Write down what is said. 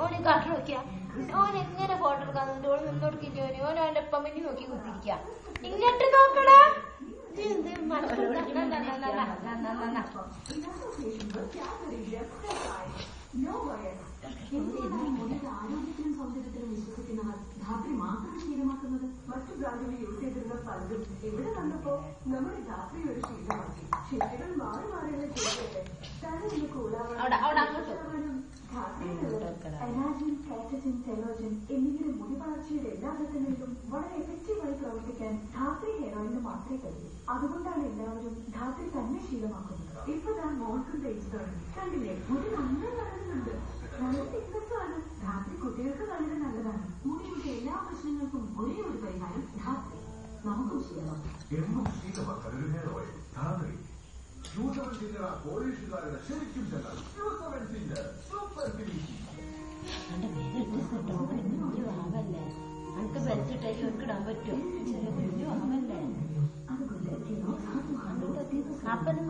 ഓന് കാട്ടു നോക്കിയാ ഓൻ എങ്ങനെ ഫോട്ടോ എടുക്കാന്നുണ്ട് ഓള് നിന്നോടുക്കില്ല ഓൻ ഓന്റെ ഒപ്പം വേണ്ടി നോക്കി കുത്തിരിക്ക ഇങ്ങോട്ട് നോക്കടാ ആരോഗ്യത്തിനും സൗന്ദര്യത്തിനും വിശ്വസിക്കുന്നവർ ധാത്രി മാത്രം ശീലമാക്കുന്നത്. മറ്റു ബ്രാൻഡുകൾ യൂസ് ചെയ്തിരുന്ന പലതും എവിടെ വന്നപ്പോ നമ്മുടെ ധാത്രി ഒരു ശീലമാക്കി. ശിശുക്കൾ മാറി മാറിയുള്ള ചെയ്തത് തലയിൽ കൂടാവാനും എനാജിൻ, കാറ്റജിൻ, ടെലോജിൻ എന്നിങ്ങനെ മുടി വളർച്ചയുടെ എല്ലാ ഘട്ടങ്ങളിലും വളരെ എഫക്റ്റീവായി പ്രവർത്തിക്കാൻ ധാത്രി ഹെയർ ഓയിലിന് മാത്രമേ കഴിയൂ. അതുകൊണ്ടാണ് എല്ലാവരും ധാത്രി തന്നെ ശീലമാക്കുന്നത്. ഇപ്പതാ മോൾക്കും തേച്ചിട്ടുണ്ട് കണ്ടില്ലേ, മുടി നന്നായി വളരുന്നുണ്ട്. നല്ല തിക്നെസ്സാണ്. ധാത്രി കുട്ടികൾക്ക് വളരെ നല്ലതാണ്. മുടിയുടെ എല്ലാ പ്രശ്നങ്ങൾക്കും ഒരേ ഒരു പരിഹാരം ധാത്രി. നമുക്കും ശീലമാക്കാം. എന്നും ശീലമാക്കാൻ ഒരു ഹെയർ ഓയിൽ ധാത്രി. യൂസവൻ സിംഗർ പോലീസുകാരുടെ ശരിക്കും ചെന്നാൽ യൂസവൻ സിംഗർ സൂപ്പർ ഫിനിഷിംഗ്. ആവല്ലേ നമുക്ക് ബെൽറ്റിട്ടായി ഇടാൻ പറ്റും. ചെറിയ കുഞ്ഞു ആവല്ലേ അപ്പനും